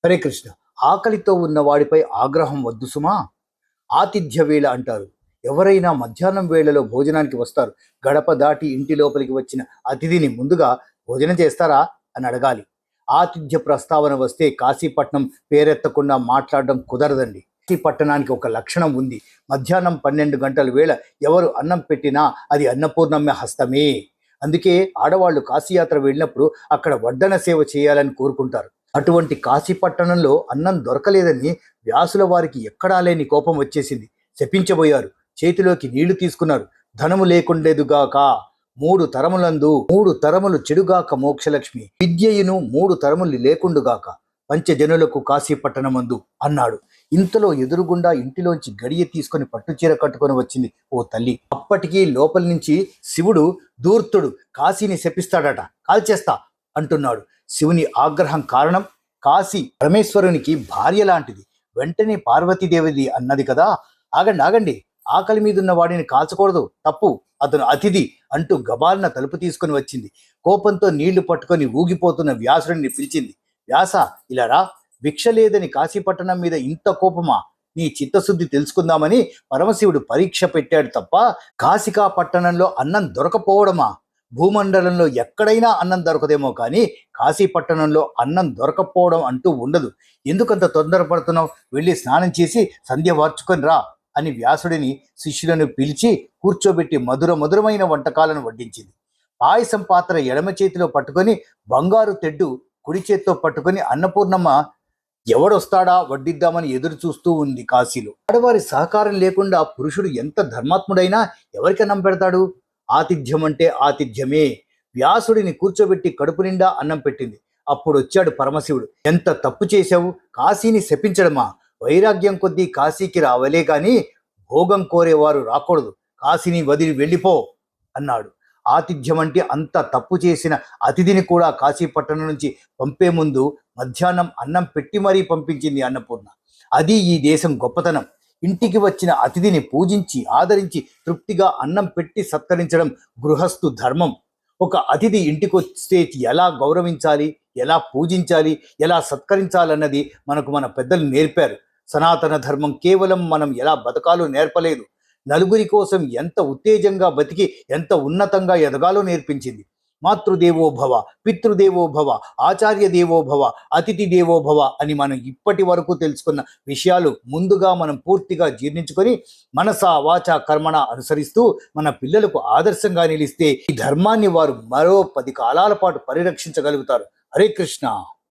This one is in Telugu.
హరే కృష్ణ. ఆకలితో ఉన్న వాడిపై ఆగ్రహం వద్దు సుమా. ఆతిథ్య వేళ అంటారు. ఎవరైనా మధ్యాహ్నం వేళలో భోజనానికి వస్తారు. గడప దాటి ఇంటి లోపలికి వచ్చిన అతిథిని ముందుగా భోజనం చేస్తారా అని అడగాలి. ఆతిథ్య ప్రస్తావన వస్తే కాశీపట్నం పేరెత్తకుండా మాట్లాడడం కుదరదండి. కాశీపట్టణానికి ఒక లక్షణం ఉంది. మధ్యాహ్నం 12 గంటల వేళ ఎవరు అన్నం పెట్టినా అది అన్నపూర్ణమ్మ హస్తమే. అందుకే ఆడవాళ్లు కాశీయాత్ర వెళ్ళినప్పుడు అక్కడ వడ్డన సేవ చేయాలని కోరుకుంటారు. అటువంటి కాశీపట్టణంలో అన్నం దొరకలేదని వ్యాసుల వారికి ఎక్కడా లేని కోపం వచ్చేసింది. శపించబోయారు. చేతిలోకి నీళ్లు తీసుకున్నారు. ధనము లేకుండేదుగాక 3 తరములందు 3 తరములు చెడుగాక మోక్షలక్ష్మి విద్యయును 3 తరములు లేకుండుగాక పంచజనులకు కాశీపట్టణమందు అన్నాడు. ఇంతలో ఎదురుగుండా ఇంటిలోంచి గడియ తీసుకొని పట్టుచీర కట్టుకొని వచ్చింది ఓ తల్లి. అప్పటికీ లోపలి నుంచి శివుడు దూర్తుడు కాశీని శపిస్తాడట, కాల్చేస్తా అంటున్నాడు. శివుని ఆగ్రహం కారణం కాశీ పరమేశ్వరునికి భార్య లాంటిది. వెంటనే పార్వతీదేవిది అన్నది కదా, ఆగండి ఆగండి, ఆకలి మీదున్న వాడిని కాల్చకూడదు, తప్పు, అతను అతిథి అంటూ గబాలన తలుపు తీసుకుని వచ్చింది. కోపంతో నీళ్లు పట్టుకొని ఊగిపోతున్న వ్యాసుడిని పిలిచింది. వ్యాస, ఇలా రా, భిక్ష లేదని కాశీపట్టణం మీద ఇంత కోపమా? నీ చిత్తశుద్ధి తెలుసుకుందామని పరమశివుడు పరీక్ష పెట్టాడు తప్ప కాశికా పట్టణంలో అన్నం దొరకపోవడమా? భూమండలంలో ఎక్కడైనా అన్నం దొరకదేమో కానీ కాశీపట్టణంలో అన్నం దొరకపోవడం అంటూ ఉండదు. ఎందుకంత తొందరపడుతున్నావు? వెళ్ళి స్నానం చేసి సంధ్య వార్చుకొని రా అని వ్యాసుడిని శిష్యులను పిలిచి కూర్చోబెట్టి మధురమైన వంటకాలను వడ్డించింది. పాయసం పాత్ర ఎడమ చేతిలో పట్టుకొని బంగారు తెడ్డు కుడి చేత్తో పట్టుకొని అన్నపూర్ణమ్మ ఎవడొస్తాడా వడ్డిద్దామని ఎదురు చూస్తూ ఉంది. కాశీలో ఆడవారి సహకారం లేకుండా పురుషుడు ఎంత ధర్మాత్ముడైనా ఎవరికి అన్నం పెడతాడు? ఆతిథ్యం అంటే ఆతిథ్యమే. వ్యాసుడిని కూర్చోబెట్టి కడుపు నిండా అన్నం పెట్టింది. అప్పుడు వచ్చాడు పరమశివుడు. ఎంత తప్పు చేశావు? కాశీని శపించడమా? వైరాగ్యం కొద్దీ కాశీకి రావలే గాని భోగం కోరేవారు రాకూడదు. కాశీని వదిలి వెళ్ళిపో అన్నాడు. ఆతిథ్యం అంటే అంత తప్పు చేసిన అతిథిని కూడా కాశీపట్టణం నుంచి పంపే ముందు మధ్యాహ్నం అన్నం పెట్టి మరీ పంపించింది అన్నపూర్ణ. అది ఈ దేశం గొప్పతనం. ఇంటికి వచ్చిన అతిథిని పూజించి ఆదరించి తృప్తిగా అన్నం పెట్టి సత్కరించడం గృహస్థు ధర్మం. ఒక అతిథి ఇంటికి వస్తే ఎలా గౌరవించాలి, ఎలా పూజించాలి, ఎలా సత్కరించాలన్నది మనకు మన పెద్దలు నేర్పారు. సనాతన ధర్మం కేవలం మనం ఎలా బతకాలో నేర్పలేదు, నలుగురి కోసం ఎంత ఉత్తేజంగా బతికి ఎంత ఉన్నతంగా ఎదగాలో నేర్పించింది. మాతృదేవోభవ, పితృదేవోభవ, ఆచార్య దేవోభవ, అతిథి దేవోభవ అని మనం ఇప్పటి వరకు తెలుసుకున్న విషయాలు ముందుగా మనం పూర్తిగా జీర్ణించుకొని మనస వాచ కర్మణ అనుసరిస్తూ మన పిల్లలకు ఆదర్శంగా నిలిస్తే ఈ ధర్మాన్ని వారు మరో 10 కాలాల పాటు పరిరక్షించగలుగుతారు. హరే కృష్ణ.